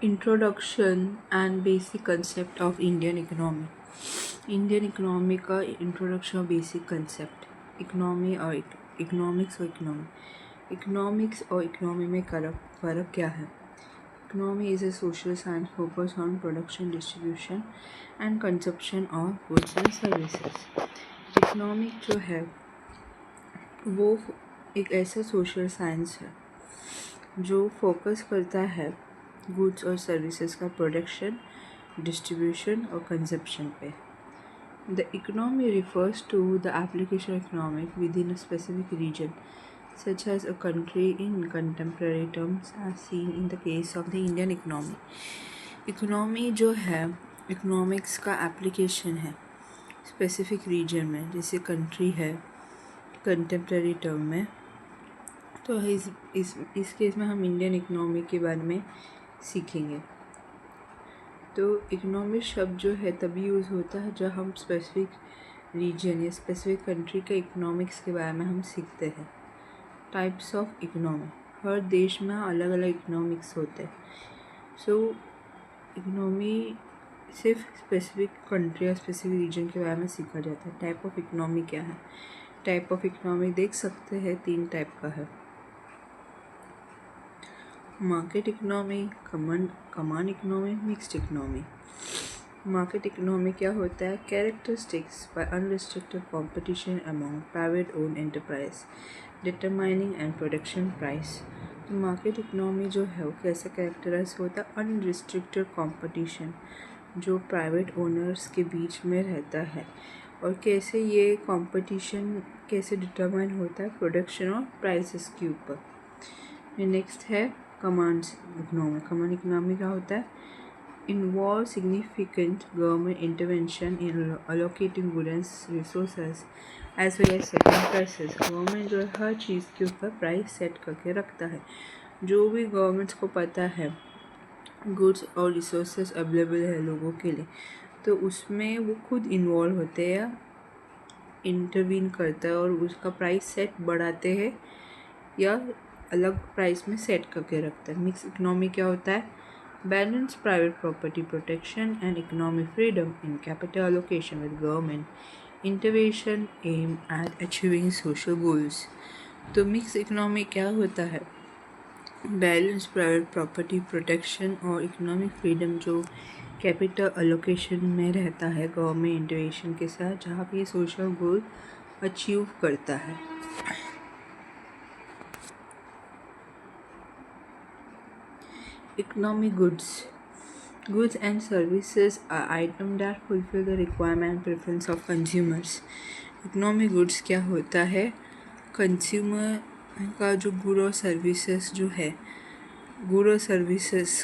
Introduction and basic concept of Indian economy. Indian economy का introduction और basic concept. Economy और economics और economy में फ़र्क क्या है। Economy is a social science focus on production, distribution and consumption of goods and services. Economic जो है वो एक ऐसा सोशल साइंस है जो फोकस करता है गुड्स और सर्विसेज का प्रोडक्शन, डिस्ट्रीब्यूशन और कंजप्शन पे। The economy refers to the application of economic within a specific region, such as a country in contemporary terms as seen in the case of the Indian economy. Economy जो है economics का application है specific reason में, जैसे country है contemporary term में। तो इस केस में हम इंडियन इकोनॉमी के बारे में सीखेंगे। तो इकोनॉमिक शब्द जो है तभी यूज़ होता है जब हम स्पेसिफिक रीजन या स्पेसिफिक कंट्री के इकोनॉमिक्स के बारे में हम सीखते हैं। टाइप्स ऑफ इकोनॉमी, हर देश में अलग अलग इकोनॉमिक्स होते हैं। सो इकोनॉमी सिर्फ स्पेसिफिक कंट्री या स्पेसिफिक रीजन के बारे में सीखा जाता है। टाइप ऑफ इकोनॉमी क्या है? टाइप ऑफ इकोनॉमी देख सकते हैं, 3 टाइप का है। Market economy, command economy, mixed economy. Market economy क्या होता है? Characteristics by unrestricted competition among private own enterprise determining and production price. तो मार्केट इकोनॉमी जो है वो कैसे कैरेक्टराइज होता है? अनरिस्ट्रिक्टेड कंपटीशन जो प्राइवेट ओनर्स के बीच में रहता है। और कैसे ये कंपटीशन कैसे डिटरमाइन होता है? प्रोडक्शन और प्राइसेस के ऊपर। नेक्स्ट है कमांड इकोनॉमी। कमांड इकोनॉमी क्या होता है? Involve significant government intervention in allocating goods resources as well as setting prices. Government जो है हर चीज़ के ऊपर प्राइस सेट करके रखता है। जो भी गवर्नमेंट्स को पता है गुड्स और रिसोर्सेज अवेलेबल है लोगों के लिए, तो उसमें वो खुद इन्वॉल्व होते हैं या इंटरवीन करता है और उसका प्राइस सेट बढ़ाते हैं या अलग प्राइस में सेट करके रखता है। मिक्स इकोनॉमी क्या होता है? Balance private property protection and economic freedom in capital allocation with government intervention aim at achieving social goals. तो मिक्स इकोनॉमी क्या होता है? बैलेंस प्राइवेट प्रॉपर्टी प्रोटेक्शन और इकोनॉमिक फ्रीडम जो कैपिटल एलोकेशन में रहता है गवर्नमेंट इंटरवेंशन के साथ, जहाँ पे सोशल गोल अचीव करता है। Economic goods. Goods and services are items that fulfill the requirement and preference of consumers. Economic goods क्या होता है? कंज्यूमर का जो गुड और सर्विसेज जो है, गुड और सर्विसेज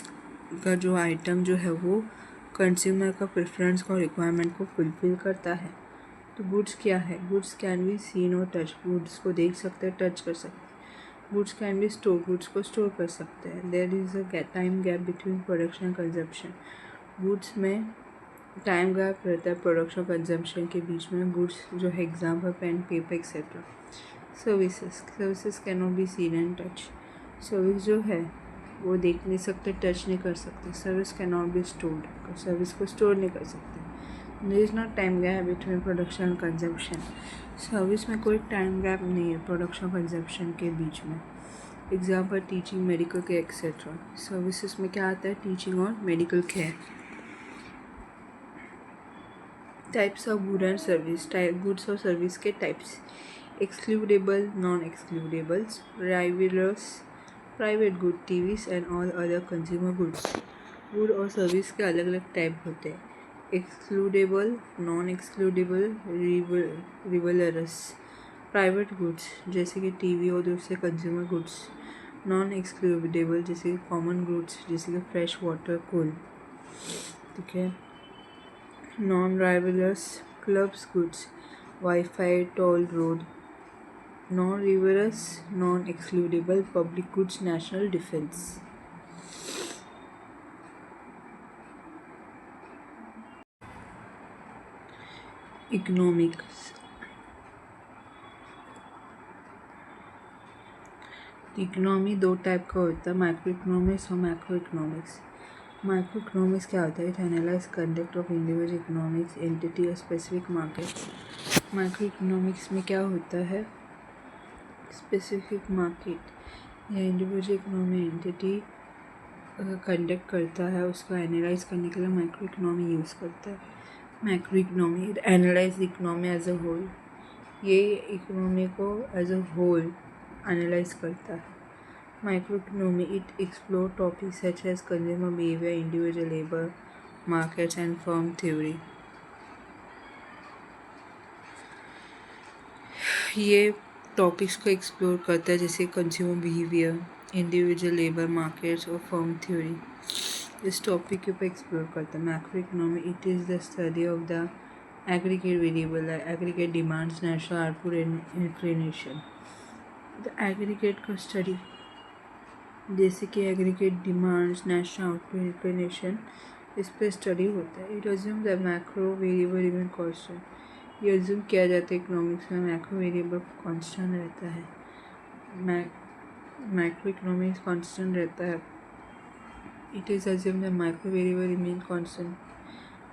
का जो आइटम जो है वो कंज्यूमर का प्रेफरेंस और रिक्वायरमेंट को फुलफिल करता है। तो गुड्स क्या है? गुड्स कैन बी सीन और टच। गुड्स को देख सकते हैं, टच कर सकते हैं। Goods can be store, goods को स्टोर कर सकते हैं। There is a time gap between production and consumption. Goods में टाइम गैप रहता है प्रोडक्शन और कंजप्शन के बीच में। गुड्स जो है example pen, paper etcetera. Services can not be seen and touch. Service जो है वो देख नहीं सकते, टच नहीं कर सकते। Service can not be stored, service को स्टोर नहीं कर सकते। There is not time gap between production and consumption. Service में कोई टाइम गैप नहीं है प्रोडक्शन कंजप्शन के बीच में। Example teaching, medical care etcetera. Services में क्या आता है? टीचिंग और medical care. Types of good and service. Goods और सर्विस के types: excludable, non excludables, rivalrous, private good, TVs and all other consumer goods. Good और सर्विस के अलग अलग टाइप होते हैं: excludable, non excludable, rivalrous. Private goods जैसे कि टीवी और दूसरे कंज्यूमर गुड्स। नॉन एक्सक्लूडेबल जैसे कि कॉमन गुड्स जैसे कि फ्रेश वाटर, कोल। ठीक है। Non rivalrous, clubs goods, wifi, toll road. Non rivalrous, non excludable, public goods, national defence. Economics. Economy 2 type का होता है, माइक्रो इकोनॉमिक्स और मैक्रो इकोनॉमिक्स। माइक्रो इकोनॉमिक्स क्या होता है? It analyze conduct of individual economics entity और specific market. Micro economics में क्या होता है? स्पेसिफिक मार्केट या इंडिविजुअल इकोनॉमी एंटिटी कंडक्ट करता है, उसको एनालाइज करने के लिए माइक्रो इकोनॉमी यूज़ करता है। Micro economy it analyse economy as a whole, ये इकोनॉमी को एज अ होल एनालाइज करता है। Microeconomy it explore topics such as consumer behavior, individual labor, markets and firm theory. ये टॉपिक्स को explore करता है जैसे consumer behaviour, individual labour markets और फर्म थ्योरी। इस टॉपिक के ऊपर एक्सप्लोर करता है। Macro economy it is the study of the aggregate variable, aggregate demands, national output and inclination. The aggregate का स्टडी जैसे कि aggregate demands, national output, inclination, इस पर स्टडी होता है। It assume the macro variable remain constant. ये assume किया जाता है इकोनॉमिक्स में मैक्रो वेरिएबल कांस्टेंट रहता है। मैक्रो इकोनॉमिक्स कांस्टेंट रहता है। It is assume the macro variable remain constant.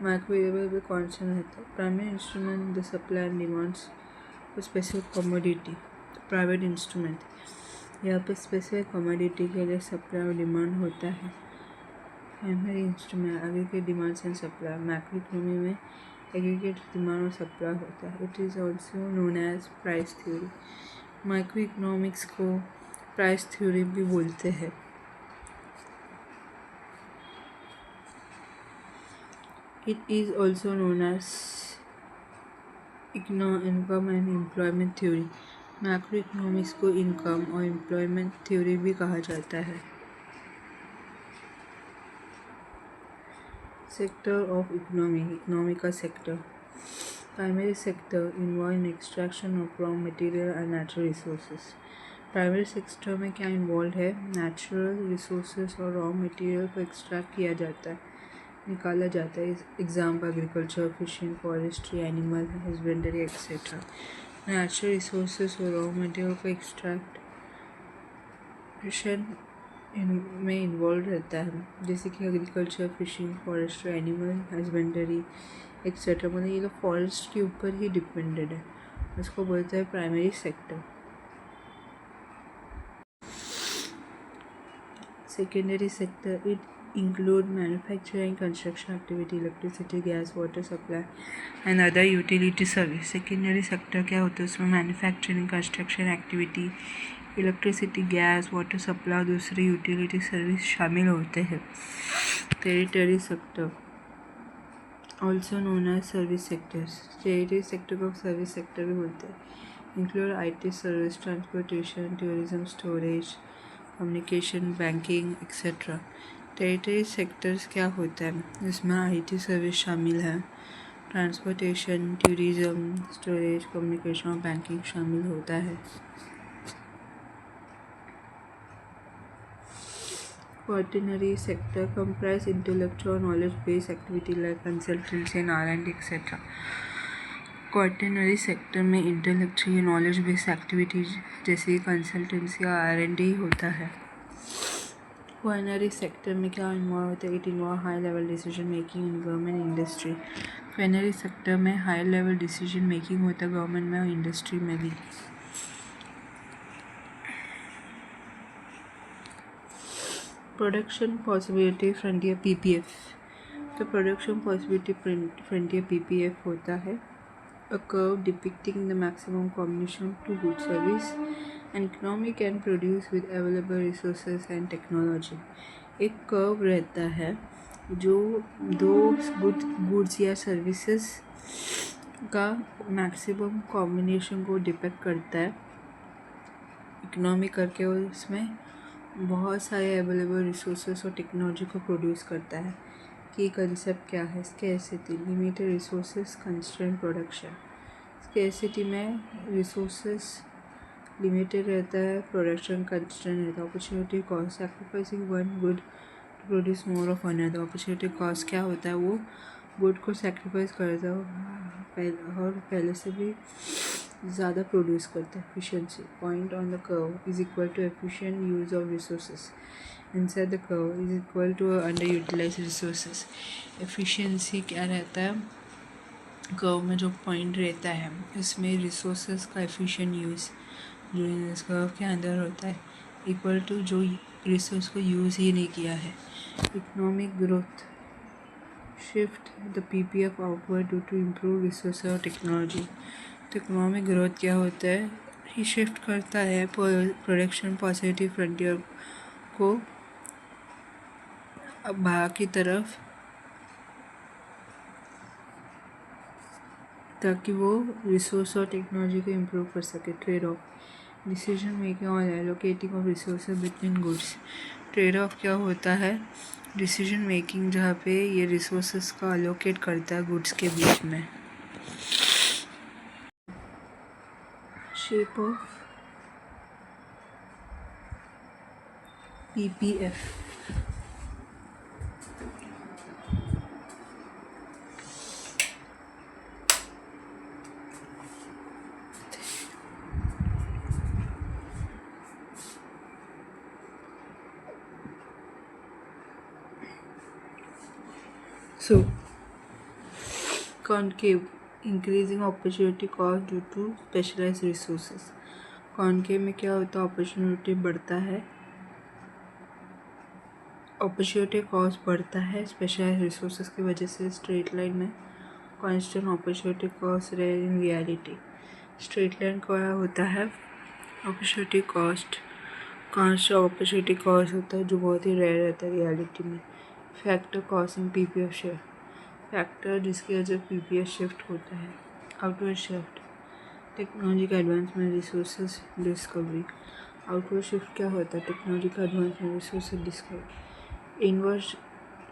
Macro variable भी कांस्टेंट रहता है। Primary instrument the supply and demands for specific commodity. Private instrument यहाँ पे स्पेसिफिक कमोडिटी के लिए सप्लाई और डिमांड होता है। Primary instrument aggregate demands and supply. Macro economy में एग्रीगेट डिमांड और सप्लाई होता है। It is also known as price theory. Micro economics को प्राइस थ्योरी भी बोलते हैं। It is also known as income and employment theory. Macro economics को income और एम्प्लॉयमेंट थ्योरी भी कहा जाता है। सेक्टर ऑफ इकोनॉमी, इकोनॉमी का sector. Primary sector involve in extraction of raw material and natural resources. Primary sector में क्या involve है? नेचुरल रिसोर्सेज और रॉ मटेरियल को एक्सट्रैक्ट किया जाता है, निकाला जाता है। Example agriculture, fishing, forestry, animal husbandry etcetera. Natural resources और रॉ मटेरियल को एक्सट्रैक्शन में इन्वॉल्व रहता है, जैसे कि agriculture, fishing, forestry, animal husbandry etcetera. मतलब ये लोग फॉरेस्ट के ऊपर ही डिपेंडेड है, उसको बोलते हैं primary sector. Secondary sector it include manufacturing, construction activity, electricity, gas, water supply and other utility service. Secondary sector क्या होता है? उसमें manufacturing, construction activity, electricity, gas, water supply, दूसरे यूटिलिटी सर्विस शामिल होते हैं। Territory sector also known as service sectors. Territory sector को service sector भी बोलते हैं। Include IT service, transportation, tourism, storage, communication, banking etcetera. Territory sectors क्या होता है? इसमें IT सर्विस शामिल है, ट्रांसपोर्टेशन, टूरिज्म, स्टोरेज, कम्युनिकेशन और बैंकिंग शामिल होता है। Quaternary sector comprise intellectual knowledge based activity like consultancy and R&D etc. Quaternary sector में इंटेलेक्चुअल नॉलेज बेस्ड एक्टिविटीज जैसे कंसल्टेंसी और R&D होता है। क्वार्टनरी सेक्टर में क्या इन्वॉल्व होता है? It involve high level decision making in government industry. Quaternary sector में हाई लेवल डिसीजन मेकिंग होता है गवर्नमेंट में और इंडस्ट्री में भी। Production possibility frontier PPF। तो प्रोडक्शन पॉसिबिलिटी फ्रंटियर PPF होता है a curve depicting the maximum combination of two goods service an economy can produce with available resources and technology। एक कर्व रहता है जो दो गुड्स या सर्विसेज का मैक्सिमम कॉम्बिनेशन को डिपेक्ट करता है इकोनॉमी करके, और उसमें बहुत सारे अवेलेबल रिसोर्सेज और टेक्नोलॉजी को प्रोड्यूस करता है। कि कंसेप्ट क्या है? Scarcity, limited resources, constraint production. Scarcity में रिसोर्सेज लिमिटेड रहता है, प्रोडक्शन कंस्ट्रेंट रहता है। Opportunity cost, sacrificing one good to produce more of another. Opportunity cost क्या होता है? वो गुड को सैक्रिफाइस करता है और पहले से भी ज़्यादा प्रोड्यूस करता है। Efficiency point on the curve is equal to efficient use of resources inside the curve is equal to under utilise resources. Efficiency क्या रहता है, कर्व में जो पॉइंट रहता है इसमें रिसोर्सेज का एफिशिएंट यूज़ जो इस कर्व के अंदर होता है इक्वल टू जो रिसोर्स को यूज़ ही नहीं किया है। Economic growth shift the PPF outward due to improve resource और टेक्नोलॉजी। तो इकोनॉमिक ग्रोथ क्या होता है, ये शिफ्ट करता है प्रोडक्शन पॉजिटिव फ्रंटियर को अब बाहर की तरफ, ताकि वो रिसोर्स और टेक्नोलॉजी को इम्प्रूव कर सके। ट्रेड ऑफ डिसीजन मेकिंग और allocating of resources between goods. Trade off क्या होता है, डिसीजन मेकिंग जहाँ पे ये रिसोर्सेज का अलोकेट करता है गुड्स के बीच में। Shape of PPF So, concave increasing opportunity cost due to specialized resources. Concave में क्या होता है, अपॉर्चुनिटी बढ़ता है, अपॉर्चुनिटी कॉस्ट बढ़ता है स्पेशलाइज रिसोर्सेज की वजह से। स्ट्रेट लाइन में constant opportunity cost rare in reality. Straight line क्या होता है, opportunity cost constant opportunity cost होता है जो बहुत ही रेयर रहता है रियलिटी में। Factor costing PPF shift, factor जिसकी वजह से पीपीएफ शिफ्ट होता है। आउटवर्ड शिफ्ट टेक्नोलॉजी का advancement resources discovery. Outward shift क्या होता है, टेक्नोलॉजी का advancement resources discovery. Inward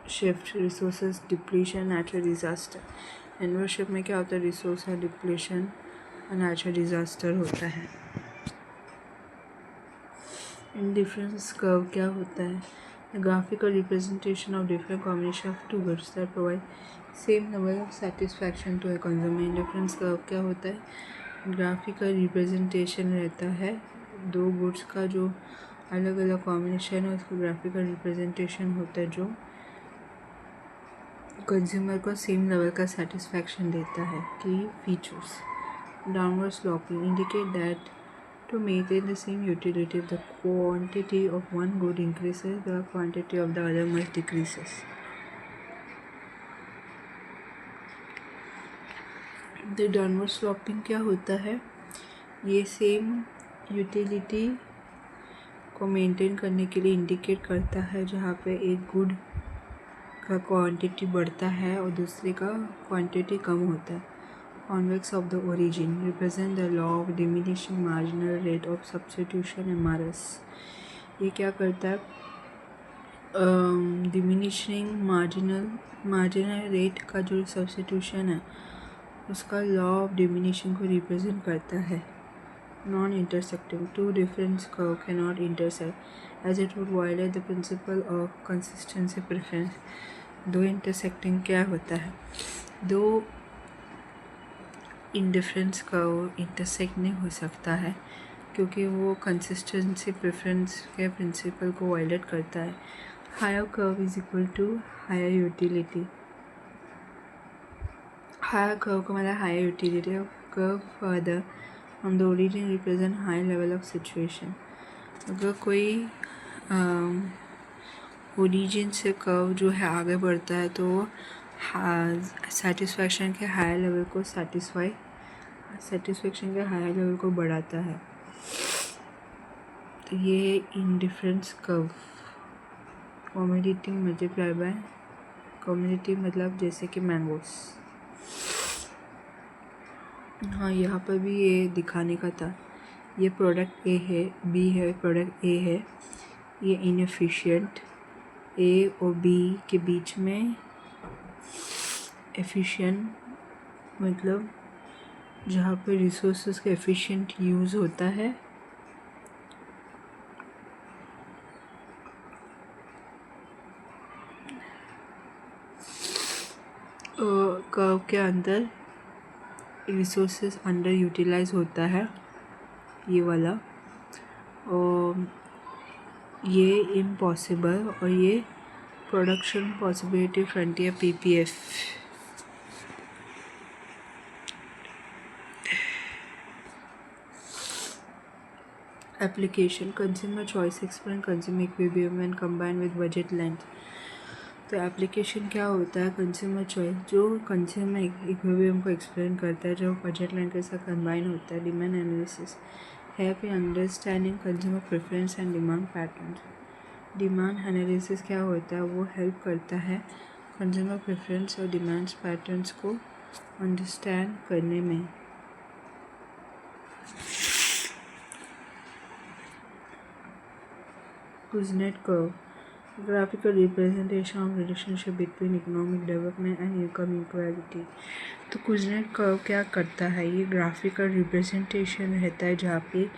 shift resources depletion natural disaster. Inward shift में क्या होता है, रिसोर्स डिप्लीशन और नेचुरल डिजास्टर होता है। इंडिफरेंस कर्व क्या होता है, graphical representation of different combination of two goods that provide same level of satisfaction to a consumer. Indifference curve क्या होता है, ग्राफिकल रिप्रेजेंटेशन रहता है दो गुड्स का जो अलग अलग कॉम्बिनेशन है, उसको ग्राफिकल रिप्रेजेंटेशन होता है जो कंज्यूमर को सेम लेवल का सेटिस्फैक्शन देता है। की features downward sloping indicate that to maintain the same utility, if the quantity of one good increases, the quantity of the other must decreases. The downward sloping क्या होता है, ये same utility को maintain करने के लिए इंडिकेट करता है जहाँ पे एक गुड का क्वांटिटी बढ़ता है और दूसरे का क्वांटिटी कम होता है। Convex of the origin represent the law of diminishing marginal rate of substitution MRS। ये क्या करता है, डिमिनिशिंग मार्जिनल रेट का जो सब्स्टिट्यूशन है उसका लॉ ऑफ डिमिनिशिंग को रिप्रेजेंट करता है। Non intersecting two difference curve can not intersect as it would violate the principle of consistency preference. दो इंटरसेक्टिंग क्या होता है, दो इंडिफरेंस कर्व इंटरसेक्ट नहीं हो सकता है क्योंकि वो कंसिस्टेंसी प्रेफरेंस के प्रिंसिपल को वायलेट करता है। Higher curve is equal to higher utility. Higher curve का मतलब higher utility of curve further on the origin represent high level of situation. अगर कोई ओरिजिन से कर्व जो है आगे बढ़ता है तो सेटिस्फैक्शन के हायर लेवल को सेटिस्फैक्शन के हायर लेवल को बढ़ाता है। तो ये indifference curve commodity multiply by commodity मतलब जैसे कि मैंगोस। हाँ, यहाँ पर भी ये दिखाने का था, ये प्रोडक्ट ए है, बी है, प्रोडक्ट ए है, ये इनएफिशिएंट ए और बी के बीच में एफिशिएंट मतलब जहाँ पे रिसोर्सेज का एफिशिएंट यूज़ होता है। कर्व के अंदर रिसोर्सेज अंडर यूटिलाइज होता है, ये वाला, और ये इम्पॉसिबल, और ये production possibility frontier PPF। Application consumer choice explain consumer equilibrium and combine with budget length. तो एप्लीकेशन क्या होता है? कंज्यूमर चॉइस, जो कंज्यूमर इक्विलिब्रियम को एक्सप्लेन करता है, जो बजट लेंथ के साथ कंबाइन होता है। Demand analysis help in understanding consumer preference and demand pattern. Demand analysis क्या होता है? वो हेल्प करता है कंज्यूमर प्रेफरेंस और डिमांड पैटर्न्स को अंडरस्टैंड करने में। कुज़नेट curve, graphical representation of relationship between economic development and income inequality। तो कुज़नेट कर्व क्या करता है? ये ग्राफिकल रिप्रेजेंटेशन रहता है जहाँ पे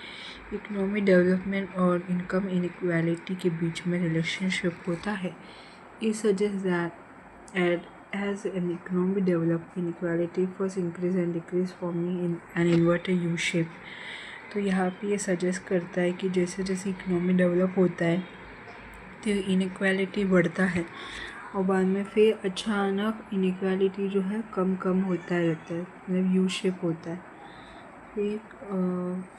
इकोनॉमिक डेवलपमेंट और इनकम इनइक्वालिटी के बीच में रिलेशनशिप होता है। It suggests that as an economy develops, inequality first increase and decrease forming in an inverted U shape। तो यहाँ पे ये सजेस्ट करता है कि जैसे जैसे इकोनॉमी डेवलप होता है तो इनइक्वालिटी बढ़ता है और बाद में फिर अचानक इनइक्वालिटी जो है कम कम होता रहता है, मतलब यू शेप होता है। फिर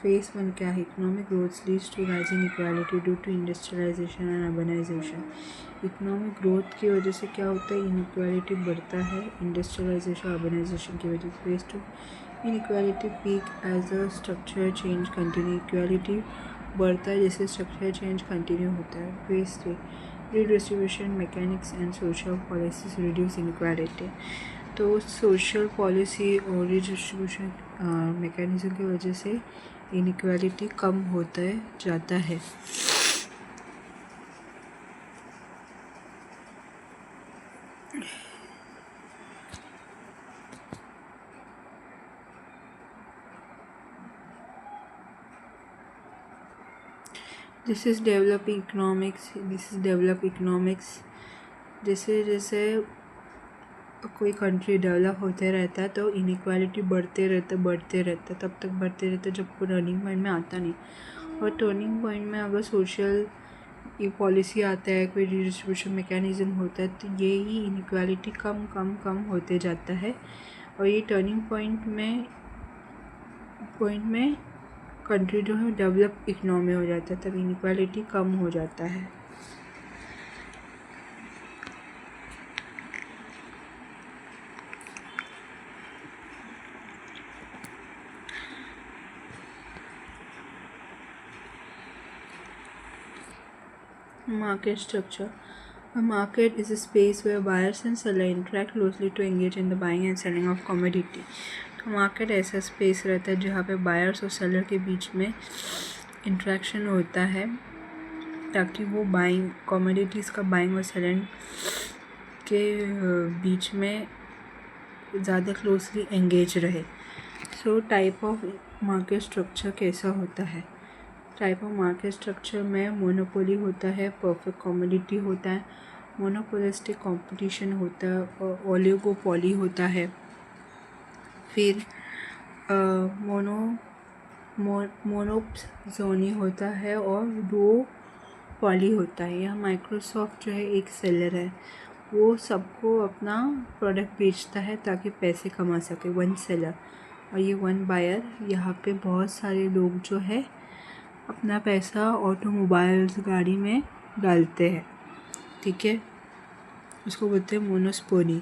फेस 1 क्या है? Economic growth leads to rise inequality due to industrialisation and urbanisation. Economic growth की वजह से क्या होता है? इनइक्वालिटी बढ़ता है इंडस्ट्रियलाइजेशन अर्बनाइजेशन की वजह से। Phase 2 inequality peak as a structure change continue. Equality बढ़ता है जैसे स्ट्रक्चर चेंज कंटिन्यू होता है। Phase 3 redistribution mechanics and social policies reduce inequality. तो सोशल पॉलिसी और रीडिस्ट्रीब्यूशन मैकेनिज्म की वजह से इनइक्वालिटी कम होता जाता है। This is develop economics. जैसे जैसे कोई कंट्री डेवलप होते रहता है तो इनइक्वालिटी बढ़ते रहता तब तक बढ़ते रहते जब कोई टर्निंग पॉइंट में आता नहीं। और टर्निंग पॉइंट में अगर सोशल ये पॉलिसी आता है, कोई रिडिस्ट्रीब्यूशन मैकेनिज्म होता है, तो ये ही इनइक्वालिटी कम कम कम होते जाता है। और ये टर्निंग पॉइंट में कंट्री जो है डेवलप इकोनॉमी हो जाता है, तब इनइक्वालिटी कम हो जाता है। Market structure. A market is a space where buyers and sellers interact closely to engage in the buying and selling of commodity। तो मार्केट ऐसा स्पेस रहता है जहाँ पे बायर्स और सेलर के बीच में इंट्रैक्शन होता है ताकि वो बाइंग कमोडिटीज़ का बाइंग और सेलिंग के बीच में ज़्यादा क्लोजली एंगेज रहे। So type of market structure कैसा होता है? टाइप ऑफ मार्केट स्ट्रक्चर में मोनोपोली होता है, परफेक्ट कमोडिटी होता है, मोनोपोलिस्टिक कंपटीशन होता है और ओलिगोपोली होता है। फिर मोनोपोली होता है और डुओपोली होता है। यहाँ माइक्रोसॉफ्ट जो है एक सेलर है, वो सबको अपना प्रोडक्ट बेचता है ताकि पैसे कमा सके, वन सेलर। और ये वन बायर, यहाँ पे बहुत सारे लोग जो है अपना पैसा ऑटोमोबाइल्स गाड़ी में डालते हैं, ठीक है, उसको बोलते हैं मोनोपोली।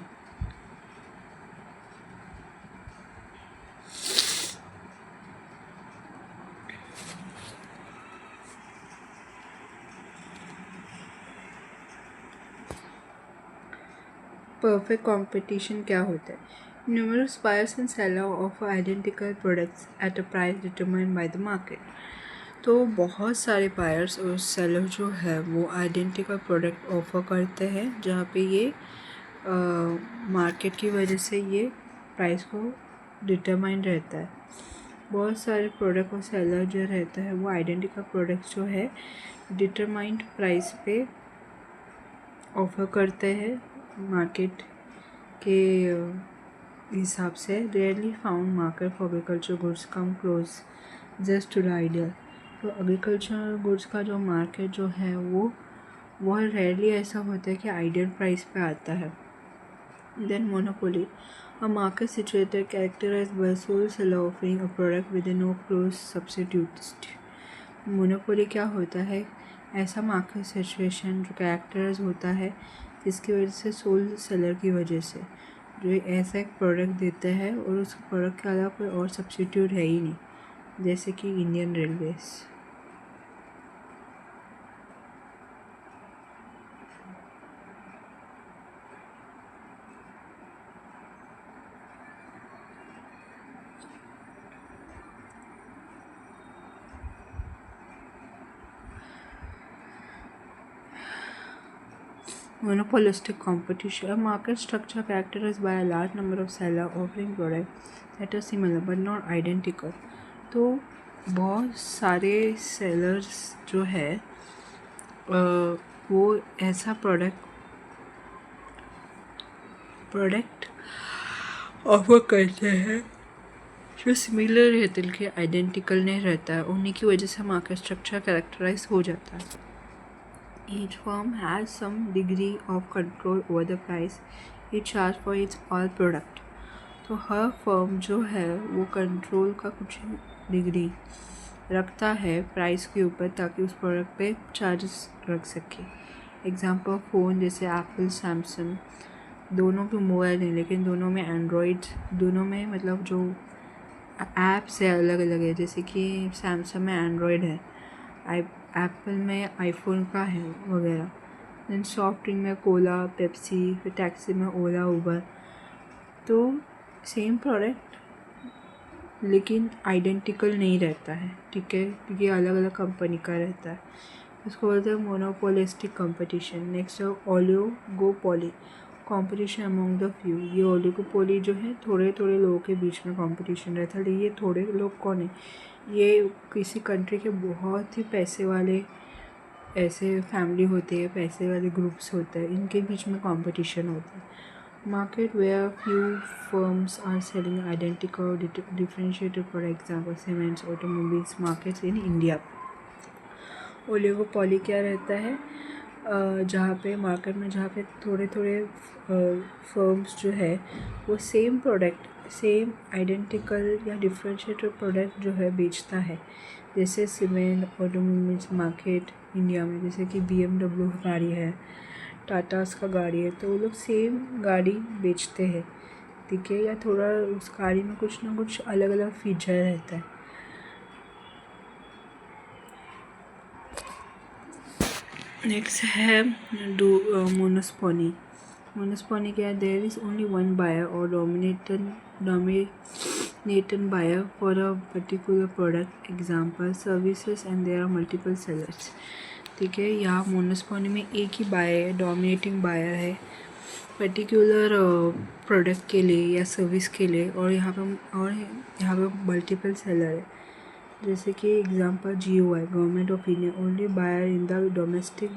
परफेक्ट कंपटीशन क्या होता है? Numerous buyers and seller offer identical products at a price determined by the market. तो बहुत सारे बायर्स और सेलर जो है वो आइडेंटिकल प्रोडक्ट ऑफ़र करते हैं जहाँ पे ये मार्केट की वजह से ये प्राइस को डिटरमाइन रहता है। बहुत सारे प्रोडक्ट और सेलर जो रहता है वो आइडेंटिकल प्रोडक्ट्स जो है डिटरमाइंड प्राइस पे ऑफ़र करते हैं मार्केट के हिसाब से rarely found market for agriculture goods come close just to the ideal. तो एग्रीकल्चर गुड्स का जो मार्केट जो है वो रेयरली ऐसा होता है कि आइडियल प्राइस पे आता है। Then monopoly, a market situated characterised by sole seller offering a product with no close substitutes. Monopoly क्या होता है? ऐसा मार्केट सिचुएशन जो कैरेक्टराइज होता है जिसकी वजह से सोल सेलर की वजह से जो ऐसा एक प्रोडक्ट देता है और उस प्रोडक्ट के अलावा कोई और सब्स्टिट्यूट है ही नहीं, जैसे कि Indian Railways. Monopolistic competition, a market structure characterized by a large number of sellers offering products that are similar but not identical। तो बहुत सारे सेलर्स जो है वो ऐसा प्रोडक्ट ऑफर करते हैं जो सिमिलर रहते हैं, कि आइडेंटिकल नहीं रहता है। उन्हीं की वजह से मार्केट स्ट्रक्चर कैरेक्टराइज हो जाता है। Each firm has some degree of control over the price it charges for its all product। तो हर फर्म जो है वो कंट्रोल का कुछ डिग्री रखता है प्राइस के ऊपर, ताकि उस प्रोडक्ट पे चार्जेस रख सके। एग्जांपल फ़ोन जैसे एप्पल, सैमसंग, दोनों के मोबाइल हैं लेकिन दोनों में एंड्रॉयड, दोनों में मतलब जो ऐप्स है अलग अलग है। जैसे कि सैमसंग में एंड्रॉयड है, एप्पल में आईफोन का है वगैरह। देन सॉफ्ट ड्रिंक में कोला, पेप्सी, फिर टैक्सी में ओला, उबर। तो सेम प्रोडक्ट लेकिन आइडेंटिकल नहीं रहता है, ठीक है, क्योंकि अलग अलग कंपनी का रहता है। इसको बोलते हैं मोनोपोलिस्टिक कंपटीशन। नेक्स्ट है oligopoly, competition among the few. ये ओलिगोपोली जो है थोड़े थोड़े लोगों के बीच में कंपटीशन रहता है। लेकिन ये थोड़े लोग कौन है? ये किसी कंट्री के बहुत ही पैसे वाले ऐसे फैमिली होते हैं, पैसे वाले ग्रुप्स होते हैं, इनके बीच में कंपटीशन होता है। Market where few firms are selling identical differentiated, for example cements, automobiles markets in India. Oligopoly क्या रहता है? जहाँ पे मार्केट में जहाँ पे थोड़े थोड़े फर्म्स जो है वो सेम प्रोडक्ट, सेम आइडेंटिकल या डिफरेंशिएटेड प्रोडक्ट जो है बेचता है। जैसे सीमेंट, ऑटोमोबाइल्स मार्केट इंडिया में, जैसे कि BMW गाड़ी है, टाटास का गाड़ी है, तो वो लोग सेम गाड़ी बेचते हैं, ठीक है, या थोड़ा उस गाड़ी में कुछ ना कुछ अलग अलग फीचर रहता है। नेक्स्ट है मोनोस्पोनी। मोनोस्पोनी क्या है? There is only one buyer और dominant buyer for a particular product, example services, and there are multiple sellers। ठीक है, यहाँ मोनोस्पोनी में एक ही बायर है, डोमिनेटिंग बायर है पर्टिकुलर प्रोडक्ट के लिए या सर्विस के लिए, और यहाँ पे मल्टीपल सेलर है। जैसे कि example GOI, government of India, only buyer in the domestic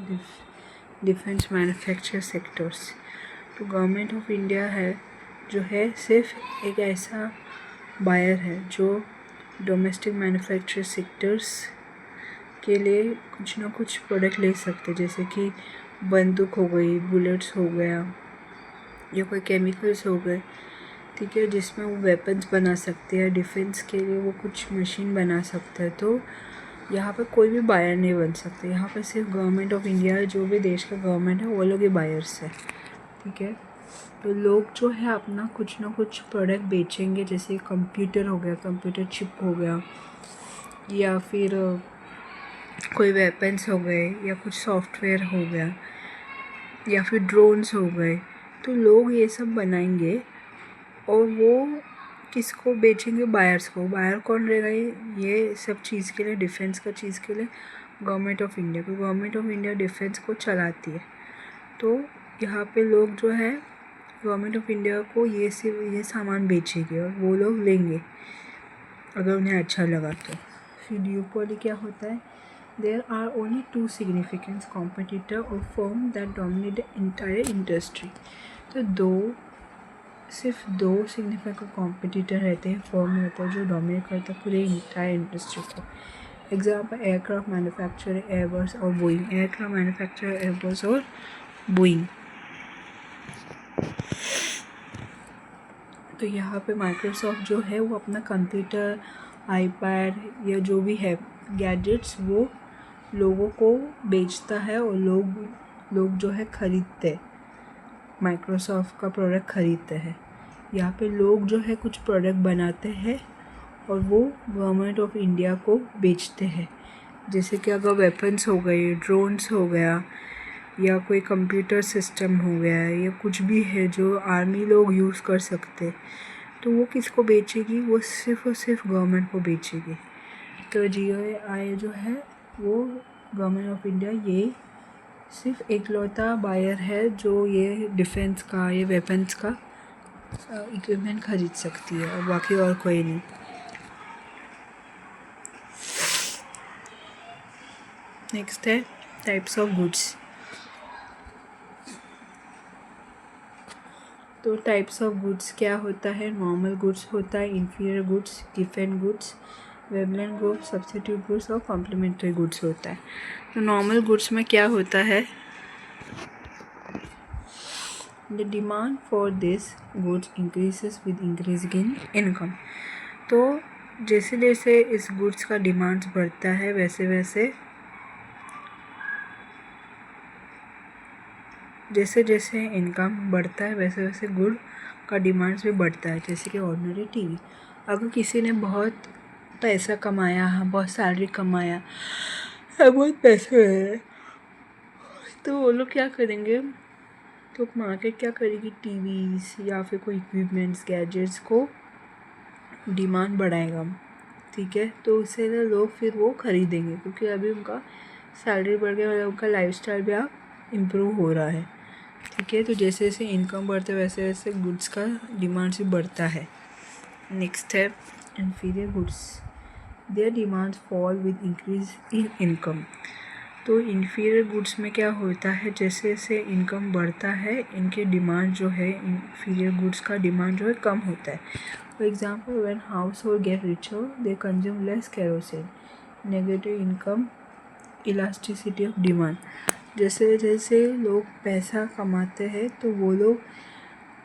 defence manufacture sectors. तो गवर्नमेंट ऑफ इंडिया है जो है सिर्फ एक ऐसा बायर है जो डोमेस्टिक मैन्युफैक्चर सेक्टर्स के लिए कुछ ना कुछ प्रोडक्ट ले सकते, जैसे कि बंदूक हो गई, बुलेट्स हो गया, या कोई केमिकल्स हो गए, ठीक है, जिसमें वो वेपन्स बना सकते हैं, डिफेंस के लिए वो कुछ मशीन बना सकता है। तो यहाँ पर कोई भी बायर नहीं बन सकते, यहाँ पर सिर्फ गवर्नमेंट ऑफ इंडिया, जो भी देश का गवर्नमेंट है, वो लोग ही बायर्स है, ठीक है। तो लोग जो है अपना कुछ ना कुछ प्रोडक्ट बेचेंगे, जैसे कंप्यूटर हो गया, कंप्यूटर चिप हो गया, या फिर कोई वेपन्स हो गए, या कुछ सॉफ्टवेयर हो गया, या फिर ड्रोन्स हो गए। तो लोग ये सब बनाएंगे और वो किसको बेचेंगे? बायर्स को। बायर कौन रहेगा? ये सब चीज़ के लिए, डिफेंस का चीज़ के लिए गवर्नमेंट ऑफ इंडिया, क्योंकि गवर्नमेंट ऑफ इंडिया डिफेंस को चलाती है। तो यहाँ पे लोग जो है गवर्नमेंट ऑफ इंडिया को ये सामान बेचेंगे और वो लोग लेंगे अगर उन्हें अच्छा लगा तो। फिर ड्यूपोली क्या होता है? There are only two significant competitor और firm that dominate the entire industry. तो दो सिर्फ 2 सिग्निफिकेंट कॉम्पिटिटर रहते हैं, फर्म रहता है जो डोमिनेट करता है पूरे इंटायर इंडस्ट्री को। एग्जाम्पल एयरक्राफ्ट मैन्युफैक्चरर एयरबस और बोइंग। एयरक्राफ्ट मैन्युफैक्चरर एयरबस और बोइंग। तो यहाँ पे माइक्रोसॉफ्ट जो है वो अपना कंप्यूटर, आईपैड या जो भी है गैजेट्स वो लोगों को बेचता है और लोग जो है खरीदते, माइक्रोसॉफ्ट का प्रोडक्ट खरीदते हैं। यहाँ पे लोग जो है कुछ प्रोडक्ट बनाते हैं और वो गवर्नमेंट ऑफ इंडिया को बेचते हैं। जैसे कि अगर वेपन्स हो गए, ड्रोन्स हो गया या कोई कंप्यूटर सिस्टम हो गया या कुछ भी है जो आर्मी लोग यूज़ कर सकते, तो वो किसको बेचेगी? वो सिर्फ़ और सिर्फ गवर्नमेंट को बेचेगी। तो GOI जो है वो गवर्नमेंट ऑफ इंडिया ये सिर्फ एकलौता बायर है जो ये डिफेंस का, ये वेपन्स का इक्विपमेंट खरीद सकती है और बाकी और कोई नहीं। नेक्स्ट है टाइप्स ऑफ गुड्स। तो टाइप्स ऑफ गुड्स क्या होता है? नॉर्मल गुड्स होता है, inferior goods, Giffen goods, Veblen goods, substitute goods और कॉम्प्लीमेंट्री गुड्स होता है। तो नॉर्मल गुड्स में क्या होता है? The demand for this goods increases with increasing in income. तो जैसे जैसे इस गुड्स का डिमांड्स बढ़ता है वैसे वैसे जैसे जैसे इनकम बढ़ता है वैसे वैसे गुड का डिमांड्स भी बढ़ता है। जैसे कि ऑर्डिनरी टीवी, अगर किसी ने बहुत पैसा कमाया, बहुत सैलरी कमाया, बहुत पैसे है, तो वो लोग क्या करेंगे? तो मार्केट क्या करेगी? टीवीज़ या फिर कोई इक्विपमेंट्स, गैजेट्स को डिमांड बढ़ाएगा, ठीक है। तो उससे ना लोग फिर वो ख़रीदेंगे क्योंकि अभी उनका सैलरी बढ़ गया और उनका लाइफस्टाइल भी अब इम्प्रूव हो रहा है, ठीक है। तो जैसे जैसे इनकम बढ़ता है वैसे वैसे गुड्स का डिमांड भी बढ़ता है। नेक्स्ट है inferior goods. There demands fall with increase in income. तो इन्फीरियर गुड्स में क्या होता है? जैसे जैसे इनकम बढ़ता है इनके डिमांड जो है, इन्फीरियर गुड्स का डिमांड जो है कम होता है। For example when household get richer they consume less kerosene. Negative income elasticity of demand. जैसे जैसे लोग पैसा कमाते हैं तो वो लोग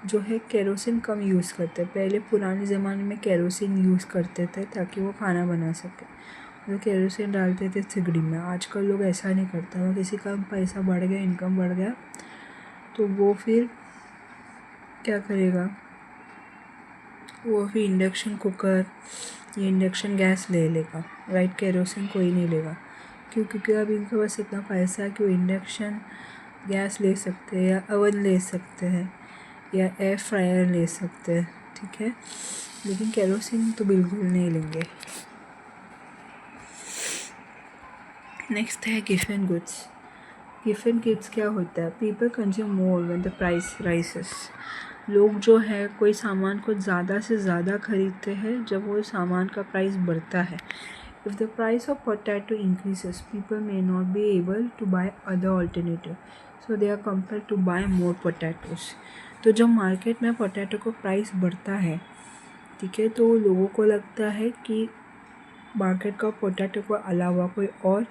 जो है केरोसिन कम यूज़ करते हैं। पहले पुराने ज़माने में केरोसिन यूज़ करते थे ताकि वो खाना बना सके, वो केरोसिन डालते थे सिगड़ी में। आजकल लोग ऐसा नहीं करता। वो किसी का पैसा बढ़ गया, इनकम बढ़ गया, तो वो फिर क्या करेगा? वो फिर इंडक्शन कुकर या इंडक्शन गैस ले लेगा, राइट। केरोसिन कोई नहीं लेगा। क्योंकि अब इनके पास इतना पैसा है कि वो इंडक्शन गैस ले सकते हैं या ओवन ले सकते हैं या एयर फ्रायर ले सकते हैं, ठीक है। लेकिन केरोसिन तो बिल्कुल नहीं लेंगे। नेक्स्ट है गिफ्ट गुड्स। गिफ्ट गिफ्ट्स क्या होता है? People consume more when the price राइसेस। लोग जो है कोई सामान को ज़्यादा से ज़्यादा खरीदते हैं जब वो सामान का प्राइस बढ़ता है। If the price of potato increases people may not be able to buy other alternative, so they are compelled to buy more potatoes. तो जब मार्केट में पोटैटो को प्राइस बढ़ता है, ठीक है, तो लोगों को लगता है कि मार्केट का पोटैटो को अलावा कोई और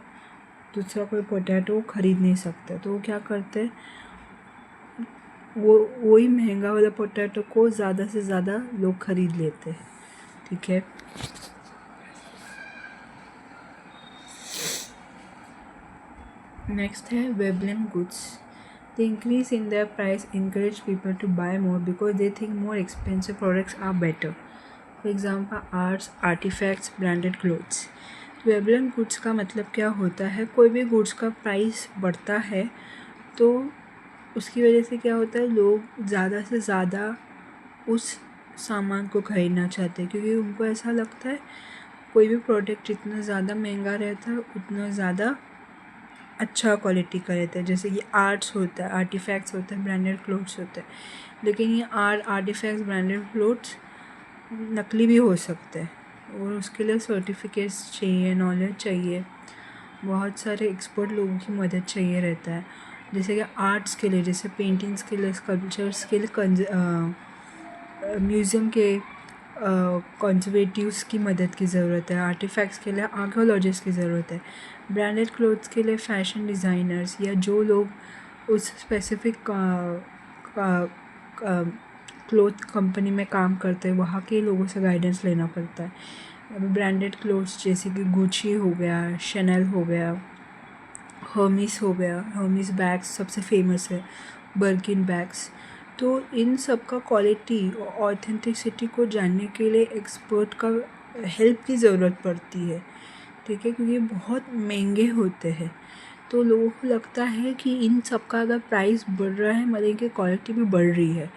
दूसरा कोई पोटैटो ख़रीद नहीं सकता, तो वो क्या करते हैं? वो वही महंगा वाला पोटैटो को ज़्यादा से ज़्यादा लोग ख़रीद लेते हैं, ठीक है। नेक्स्ट है Veblen goods. The increase in their price encourage people to buy more because they think more expensive products are better. For example, arts, artifacts, branded clothes. Veblen goods का मतलब क्या होता है? कोई भी गुड्स का प्राइस बढ़ता है तो उसकी वजह से क्या होता है? लोग ज़्यादा से ज़्यादा उस सामान को खरीदना चाहते हैं क्योंकि उनको ऐसा लगता है कोई भी प्रोडक्ट जितना ज़्यादा महंगा रहता है उतना ज़्यादा अच्छा क्वालिटी का रहता है। जैसे कि आर्ट्स होता है, आर्टिफैक्ट्स होता है, ब्रांडेड क्लोथ्स होता है, लेकिन ये आर्टिफैक्ट्स, ब्रांडेड क्लोथ्स नकली भी हो सकते हैं और उसके लिए सर्टिफिकेट्स चाहिए, नॉलेज चाहिए, बहुत सारे एक्सपर्ट लोगों की मदद चाहिए रहता है। जैसे कि आर्ट्स के लिए, जैसे पेंटिंग्स के लिए, स्कल्पचर्स के लिए म्यूज़ियम के कंजर्वेटिव्स की मदद की ज़रूरत है, आर्टिफैक्ट्स के लिए आर्कियोलॉजिस्ट की ज़रूरत है, ब्रांडेड क्लोथ्स के लिए फैशन डिज़ाइनर्स या जो लोग उस स्पेसिफिक क्लोथ कंपनी में काम करते हैं वहाँ के लोगों से गाइडेंस लेना पड़ता है। ब्रांडेड क्लोथ्स जैसे कि गुची हो गया, शनेल हो गया, हर्मीस हो गया, हर्मीस बैग्स सबसे फेमस है, बर्किन बैग्स। तो इन सब का क्वालिटी और ऑथेंटिसिटी को जानने के लिए एक्सपर्ट का हेल्प की ज़रूरत पड़ती है, ठीक है, क्योंकि बहुत महंगे होते हैं। तो लोगों को लगता है कि इन सब का अगर प्राइस बढ़ रहा है मतलब इनकी क्वालिटी भी बढ़ रही है,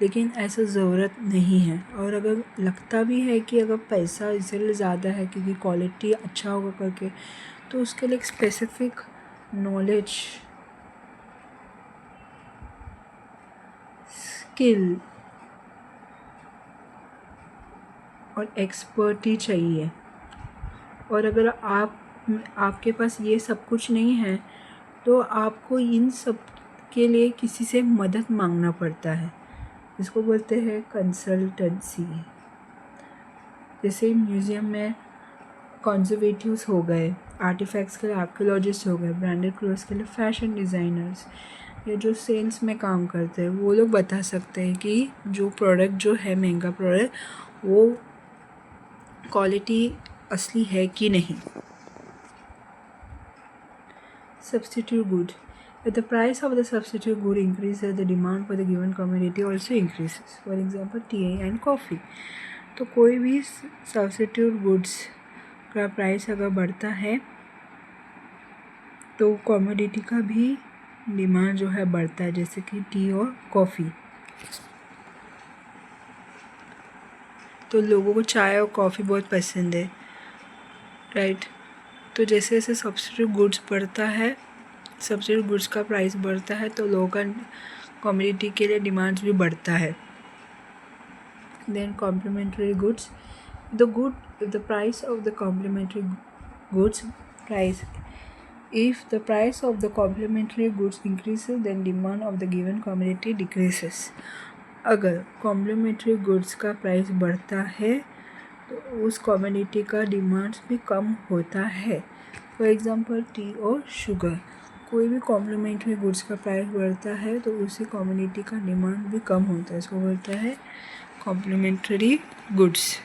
लेकिन ऐसा ज़रूरत नहीं है। और अगर लगता भी है कि अगर पैसा इसलिए ज़्यादा है क्योंकि क्वालिटी अच्छा होगा करके, तो उसके लिए एक स्पेसिफिक नॉलेज, स्किल और एक्सपर्टी चाहिए। और अगर आपके पास ये सब कुछ नहीं है तो आपको इन सब के लिए किसी से मदद मांगना पड़ता है, इसको बोलते हैं कंसल्टेंसी। जैसे म्यूज़ियम में कंजर्वेटिव्स हो गए, आर्टिफैक्ट्स के लिए आर्कियोलॉजिस्ट हो गए, ब्रांडेड क्लोथ्स के लिए फैशन डिज़ाइनर्स, या जो सेल्स में काम करते हैं वो लोग बता सकते हैं कि जो प्रोडक्ट जो है महंगा प्रोडक्ट वो क्वालिटी असली है कि नहीं। Substitute good. If the price of the substitute good increases, the demand for the given commodity also increases. For example, tea and coffee. तो कोई भी सब्स्टिट्यूट गुड्स का प्राइस अगर बढ़ता है तो कमोडिटी का भी डिमांड जो है बढ़ता है, जैसे कि टी और कॉफ़ी। तो लोगों को चाय और कॉफ़ी बहुत पसंद है, राइट। तो जैसे जैसे सब्स्टिट्यूट गुड्स बढ़ता है, सब्सिट्यूट गुड्स का प्राइस बढ़ता है तो लोगों का कम्युनिटी के लिए डिमांड्स भी बढ़ता है। Then complementary goods, the price of the complementary goods price, if the price of the complementary goods increases then demand of the given community decreases. अगर कॉम्प्लीमेंट्री गुड्स का प्राइस बढ़ता है तो उस कम्युनिटी का डिमांड्स भी कम होता है। फॉर एग्जांपल टी और शुगर, कोई भी कॉम्प्लीमेंट्री गुड्स का प्राइस बढ़ता है तो उसी कम्युनिटी का डिमांड भी कम होता है, इसको बोलता है कॉम्प्लीमेंट्री गुड्स।